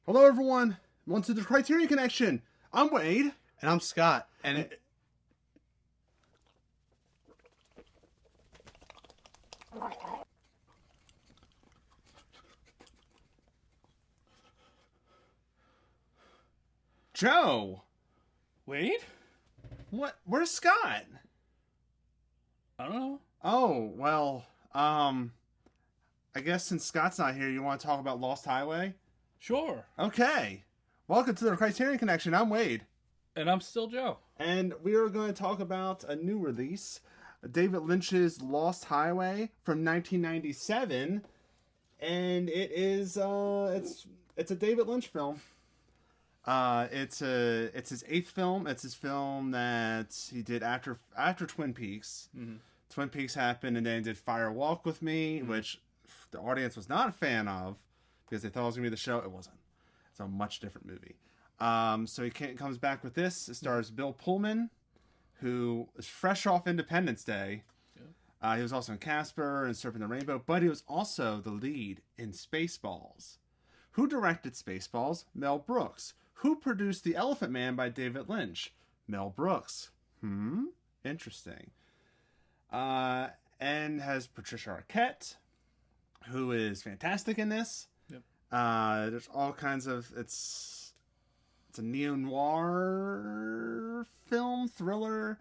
Hello, everyone. Welcome to the Criterion Connection. I'm Wade. And I'm Scott. Joe. Wade? What? Where's Scott? I don't know. Oh, well, I guess since Scott's not here, you want to talk about Lost Highway? Sure. Okay. Welcome to the Criterion Connection. I'm Wade. And I'm still Joe. And we are going to talk about a new release, David Lynch's Lost Highway from 1997. And it is, it's a David Lynch film. It's his eighth film. It's his film that he did after Twin Peaks. Mm-hmm. Twin Peaks happened, and then he did Fire Walk with Me, which the audience was not a fan of because they thought it was gonna be the show. It wasn't. It's a much different movie. So he comes back with this. It stars Bill Pullman, who is fresh off Independence Day. Yeah. He was also in Casper and Serpent the Rainbow, but he was also the lead in Spaceballs. Who directed Spaceballs? Mel Brooks. Who produced The Elephant Man by David Lynch? Mel Brooks. Interesting. And has Patricia Arquette, who is fantastic in this. Yep. There's all kinds of... It's a neo-noir film, thriller.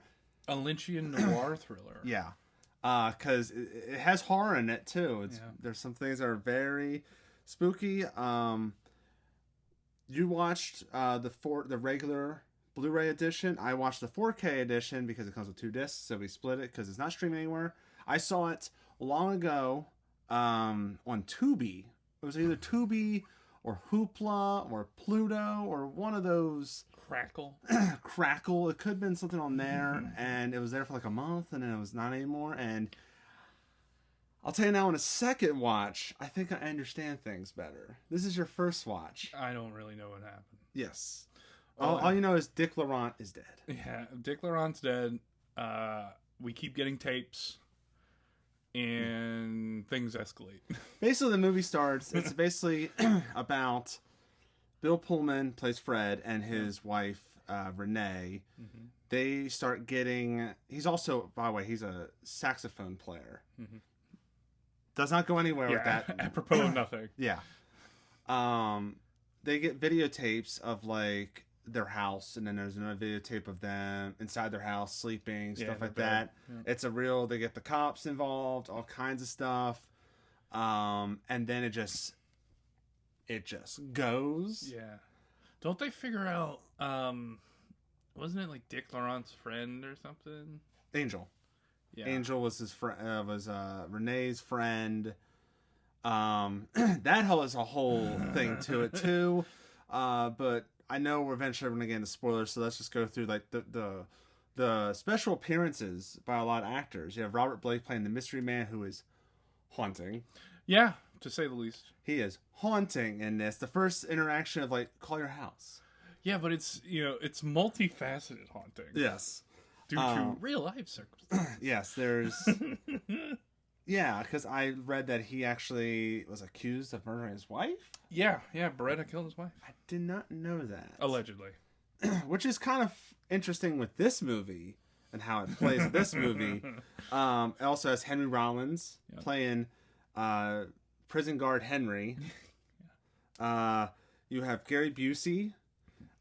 A Lynchian noir thriller. Yeah. Because it has horror in it, too. There's some things that are very spooky. You watched the regular Blu-ray edition. I watched the 4K edition because it comes with 2 discs, so we split it because it's not streaming anywhere. I saw it long ago on Tubi. It was either Tubi or Hoopla or Pluto or one of those. Crackle. Crackle. It could have been something on there, and it was there for like a month, and then it was not anymore. And I'll tell you now, on a second watch, I think I understand things better. This is your first watch. I don't really know what happened. Yes. All you know is Dick Laurent is dead. Yeah, Dick Laurent's dead. We keep getting tapes, and things escalate. Basically, the movie starts. It's basically about Bill Pullman plays Fred and his wife Renee. Mm-hmm. They start getting. He's also, by the way, he's a saxophone player. Mm-hmm. Does not go anywhere with that. Apropos of nothing. Yeah. They get videotapes of like their house, and then there's another videotape of them inside their house sleeping, stuff like that. Yeah. It's a real. They get the cops involved, all kinds of stuff, and then it just goes. Yeah. Don't they figure out? Wasn't it like Dick Laurent's friend or something? Angel. Yeah. Angel was his friend. Was Renee's friend. That has a whole thing to it too. But I know we're eventually going to get into spoilers, so let's just go through like the special appearances by a lot of actors. You have Robert Blake playing the mystery man, who is haunting. Yeah, to say the least. He is haunting in this. The first interaction of like, call your house. Yeah, but it's multifaceted haunting. Yes. Due to real life circumstances. Yes, there's... Yeah, because I read that he actually was accused of murdering his wife. Yeah, Beretta killed his wife. I did not know that. Allegedly. Which is kind of interesting with this movie and how it plays with this movie. It also has Henry Rollins playing prison guard Henry. You have Gary Busey.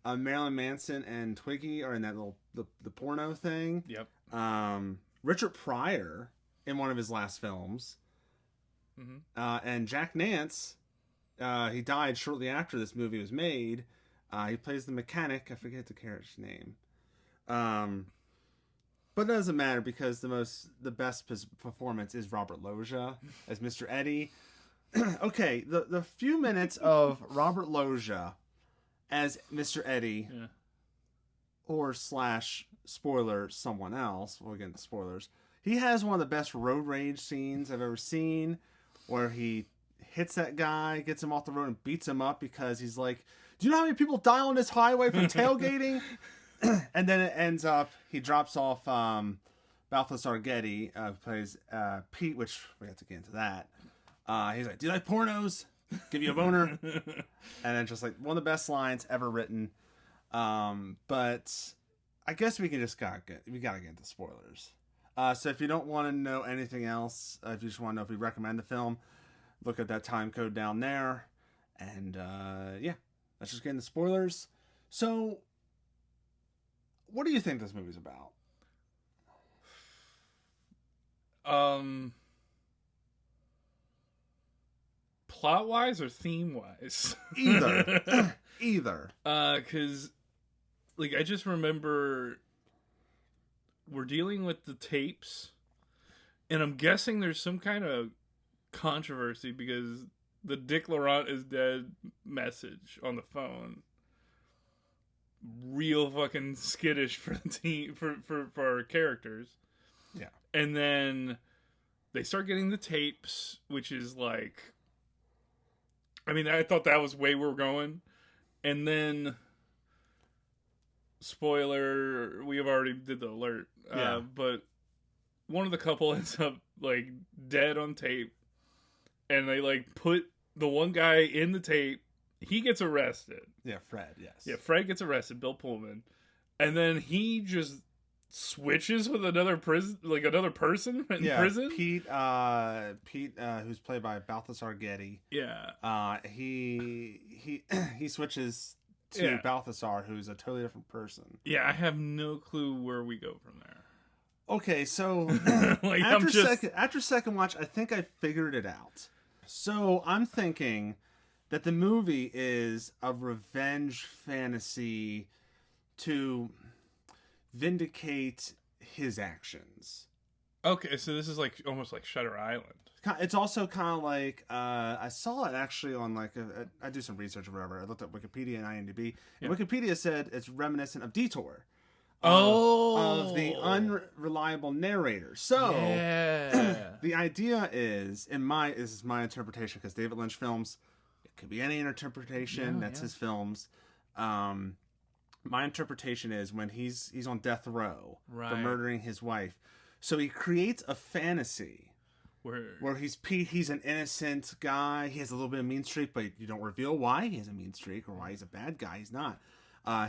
Marilyn Manson and Twiggy are in that little the porno thing. Yep. Richard Pryor in one of his last films. Mm-hmm. And Jack Nance, he died shortly after this movie was made. He plays the mechanic. I forget the character's name. But it doesn't matter because the best performance is Robert Loggia as Mr. Eddie. Okay, the few minutes of Robert Loggia as Mr. Eddie, or / spoiler someone else. We'll get into spoilers. He has one of the best road rage scenes I've ever seen, where he hits that guy, gets him off the road, and beats him up because he's like, "Do you know how many people die on this highway from tailgating?" And then it ends up he drops off Balthazar Getty, who plays Pete, which we have to get into that. He's like, "Do you like pornos?" give you a boner. And then just like one of the best lines ever written. But I guess we can just gotta get into spoilers. So if you don't want to know anything else, if you just want to know if we recommend the film, look at that time code down there. And yeah, let's just get into spoilers. So, what do you think this movie's about? Plot wise or theme wise? Either. Either. Because, like, I just remember we're dealing with the tapes, and I'm guessing there's some kind of controversy because the Dick Laurent is dead message on the phone. Real fucking skittish for the team, for our characters. Yeah. And then they start getting the tapes, which is like, I mean, I thought that was way we were going. And then, spoiler, we have already did the alert. Yeah. But one of the couple ends up, like, dead on tape. And they, like, put the one guy in the tape. He gets arrested. Yeah, Fred, yes. Yeah, Fred gets arrested, Bill Pullman. And then he just switches with another person in prison. Pete, who's played by Balthazar Getty. Yeah. He switches to Balthazar, who's a totally different person. Yeah, I have no clue where we go from there. Okay, so like, after second watch, I think I figured it out. So I'm thinking that the movie is a revenge fantasy to vindicate his actions. Okay, so this is like almost like Shutter Island. It's also kind of like I saw it actually on like I do some research or whatever. I looked at Wikipedia and IMDb. And Wikipedia said it's reminiscent of Detour. Of the unreliable narrator. So the idea is, this is my interpretation, because David Lynch films, it could be any interpretation. That's his films. My interpretation is when he's on death row for murdering his wife. So he creates a fantasy where he's an innocent guy. He has a little bit of mean streak, but you don't reveal why he has a mean streak or why he's a bad guy. He's not.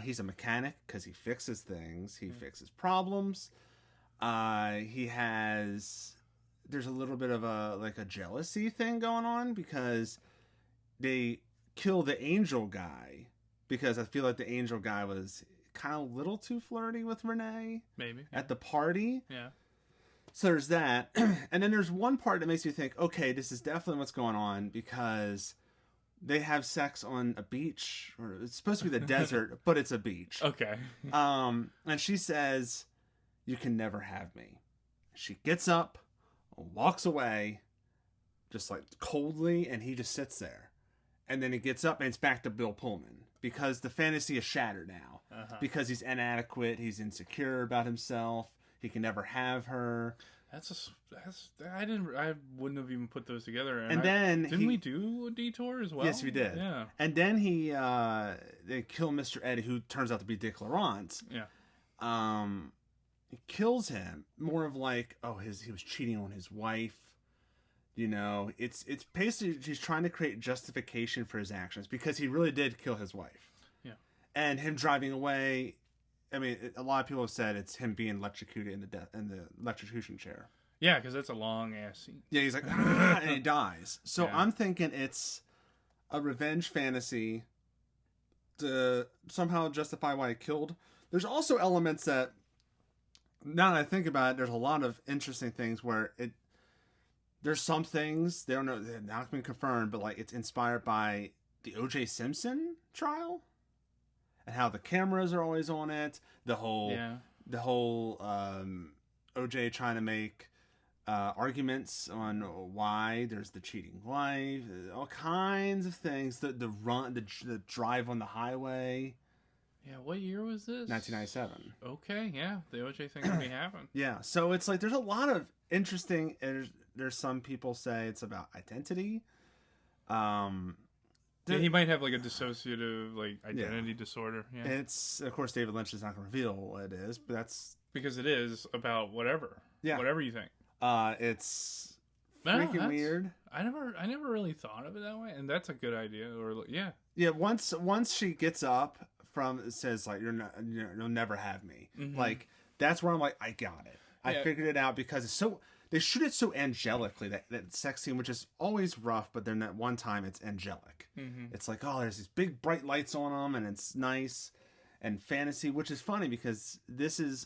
He's a mechanic because he fixes things. He fixes problems. There's a little bit of a jealousy thing going on because they kill the angel guy, because I feel like the angel guy was kind of a little too flirty with Renee. Maybe. At the party. Yeah. So there's that. And then there's one part that makes you think, okay, this is definitely what's going on, because they have sex on a beach, or it's supposed to be the desert, but it's a beach. Okay. And she says, "You can never have me." She gets up, walks away, just like coldly, and he just sits there. And then he gets up and it's back to Bill Pullman, because the fantasy is shattered now. Because he's inadequate, he's insecure about himself, he can never have her. I wouldn't have even put those together. And then didn't we do a Detour as well? Yes, we did. Yeah. And then they kill Mr. Eddie, who turns out to be Dick Laurent. Yeah. He kills him more of like, he was cheating on his wife. You know, it's basically he's trying to create justification for his actions, because he really did kill his wife. Yeah. And him driving away, I mean, a lot of people have said it's him being electrocuted in the electrocution chair. Yeah, because that's a long ass scene. Yeah, he's like, and he dies. So I'm thinking it's a revenge fantasy to somehow justify why he killed. There's also elements that, now that I think about it, there's a lot of interesting things where there's some things, they're not been confirmed, but like it's inspired by the O.J. Simpson trial and how the cameras are always on it. The whole O.J. trying to make arguments on why there's the cheating wife, all kinds of things. The drive on the highway. Yeah, what year was this? 1997. Okay, yeah, the OJ thing already happened. Yeah, so it's like there's a lot of interesting. There's some people say it's about identity. He might have like a dissociative identity disorder. Yeah. It's, of course, David Lynch is not going to reveal what it is, but that's because it is about whatever. Yeah, whatever you think. It's freaking weird. I never really thought of it that way, and that's a good idea. Or Yeah, once she gets up from, it says like you'll never have me. Mm-hmm. Like that's where I'm like, I got it. I figured it out because it's so, they shoot it so angelically, that sex scene, which is always rough, but then that one time it's angelic. Mm-hmm. It's like, oh, there's these big bright lights on them, and it's nice and fantasy, which is funny because this is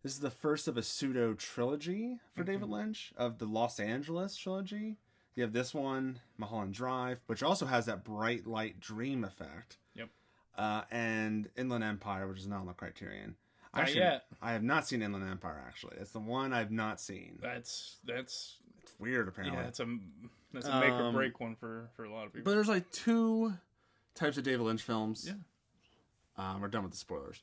the first of a pseudo trilogy for David Lynch, of the Los Angeles trilogy. You have this one, Mulholland Drive, which also has that bright light dream effect. Yep. And Inland Empire, which is not on the Criterion. Not yet. I have not seen Inland Empire, actually. It's the one I've not seen. That's it's weird, apparently. Yeah, that's a make or break one for a lot of people. But there's like two types of David Lynch films. Yeah. We're done with the spoilers.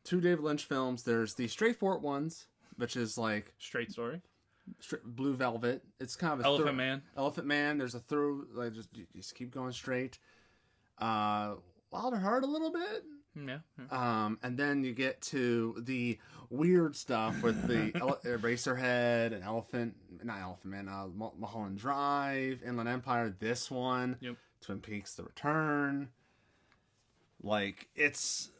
Two David Lynch films. There's the straightforward ones, which is like Straight Story, Blue Velvet. It's kind of a Elephant Man. Elephant Man. There's a through, like just keep going straight. Wild at Heart a little bit. Yeah. And then you get to the weird stuff with the Eraserhead and not Elephant Man, Mulholland Drive, Inland Empire, this one, Twin Peaks: The Return. Like, this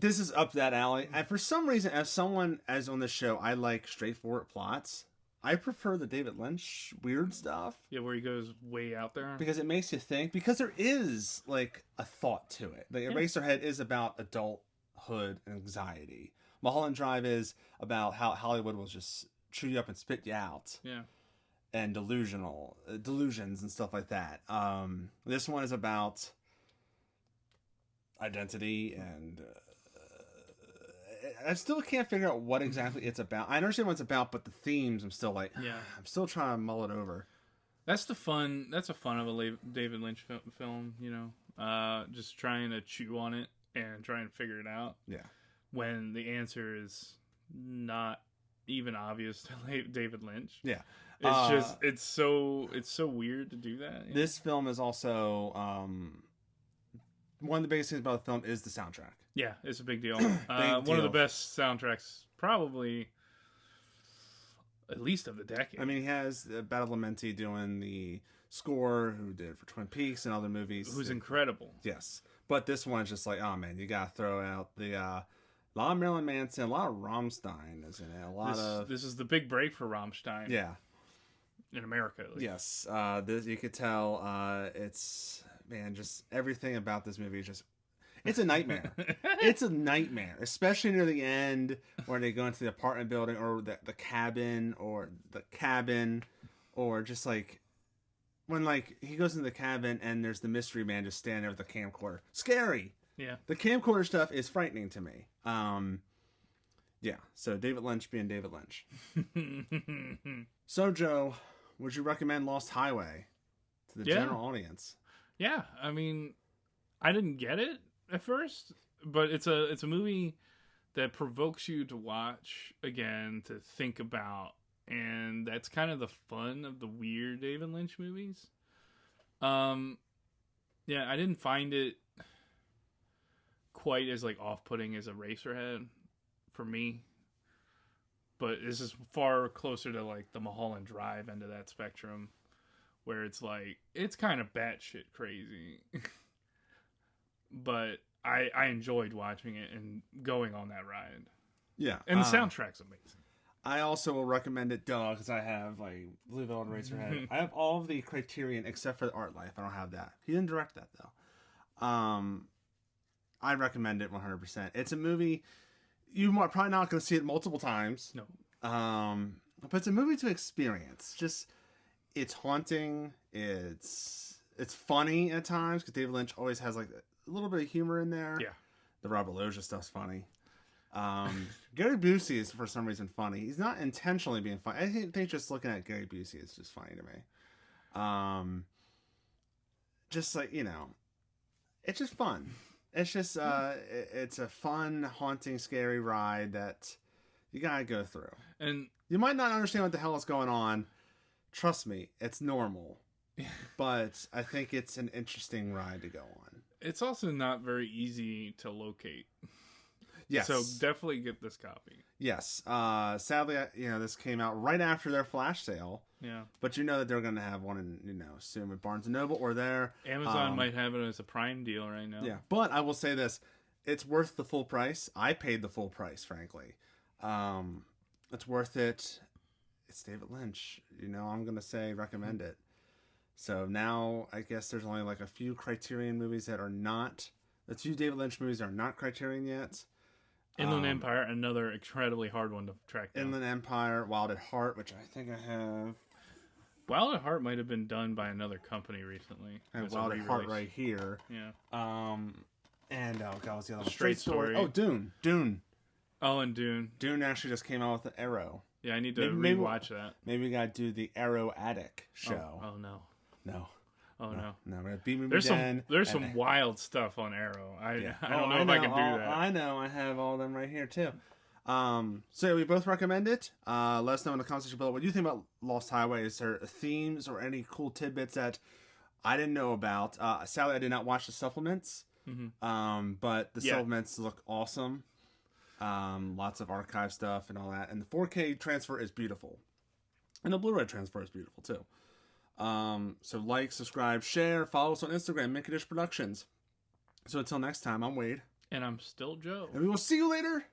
is up that alley. And for some reason, as on this show, I like straightforward plots. I prefer the David Lynch weird stuff. Yeah, where he goes way out there. Because it makes you think. Because there is, like, a thought to it. The Eraserhead is about adulthood and anxiety. Mulholland Drive is about how Hollywood will just chew you up and spit you out. Yeah. And delusions and stuff like that. This one is about identity and... I still can't figure out what exactly it's about. I understand what it's about, but the themes, I'm still like, I'm still trying to mull it over. That's the fun. That's a fun of a David Lynch film, you know. Just trying to chew on it and try and figure it out. Yeah. When the answer is not even obvious to David Lynch. Yeah. It's so weird to do that. This film is also one of the biggest things about the film is the soundtrack. Yeah, it's a big deal. One of the best soundtracks, probably, at least of the decade. I mean, he has Badalamenti doing the score, who did for Twin Peaks and other movies. Who's incredible. Yes. But this one's just like, oh man, you gotta throw out the a lot of Marilyn Manson, a lot of Rammstein is in it. This is the big break for Rammstein. Yeah. In America, at least. Yes. This, you could tell it's, man, just everything about this movie is just, it's a nightmare. It's a nightmare, especially near the end where they go into the apartment building or the cabin or just like when like he goes into the cabin and there's the mystery man just standing there with the camcorder. Scary. Yeah. The camcorder stuff is frightening to me. Yeah. So David Lynch being David Lynch. So Joe, would you recommend Lost Highway to the general audience? Yeah. I mean, I didn't get it at first, but it's a movie that provokes you to watch again, to think about, and that's kind of the fun of the weird David Lynch movies. Yeah, I didn't find it quite as like off-putting as Eraserhead for me, but this is far closer to like the Mulholland Drive end of that spectrum, where it's like it's kind of batshit crazy. But I enjoyed watching it and going on that ride. Yeah. And the soundtrack's amazing. I also will recommend it, because I have like Blue Velvet Eraserhead. I have all of the Criterion except for the Art Life. I don't have that. He didn't direct that though. I recommend it 100%. It's a movie you might probably not going to see it multiple times. No. But it's a movie to experience. Just it's haunting. It's funny at times because David Lynch always has like a little bit of humor in there. Yeah. The Robert Loggia stuff's funny. Gary Busey is for some reason funny. He's not intentionally being funny. I think just looking at Gary Busey is just funny to me. Just like, it's just fun. It's just it's a fun, haunting, scary ride that you gotta go through. And you might not understand what the hell is going on. Trust me, it's normal. But I think it's an interesting ride to go on. It's also not very easy to locate. Yes. So definitely get this copy. Yes. Sadly, this came out right after their flash sale. Yeah. But you know that they're going to have one in, soon with Barnes & Noble or there. Amazon might have it as a Prime deal right now. Yeah. But I will say this. It's worth the full price. I paid the full price, frankly. It's worth it. It's David Lynch. I'm going to say recommend it. So now I guess there's only like a few Criterion movies that are not... The 2 David Lynch movies are not Criterion yet. Inland Empire, another incredibly hard one to track down. Inland Empire, Wild at Heart, which I think I have... Wild at Heart might have been done by another company recently. I have Wild at Heart right here. Yeah. And, oh God, what's the other one? Straight Story. Oh, Dune. Oh, and Dune. Dune actually just came out with the Arrow. Yeah, I need to rewatch that. Maybe we gotta do the Arrow Attic show. Oh no. No. Oh no. No, we're gonna beat me There's some wild stuff on Arrow. I don't know if I can do that. I know. I have all of them right here too. So we both recommend it. Let us know in the comment section below what you think about Lost Highway. Is there themes or any cool tidbits that I didn't know about? Sadly, I did not watch the supplements. Mm-hmm. But the supplements look awesome. Lots of archive stuff and all that. And the 4K transfer is beautiful. And the Blu-ray transfer is beautiful too. So like, subscribe, share, follow us on Instagram, Condish Productions. So until next time, I'm Wade. And I'm still Joe. And we will see you later.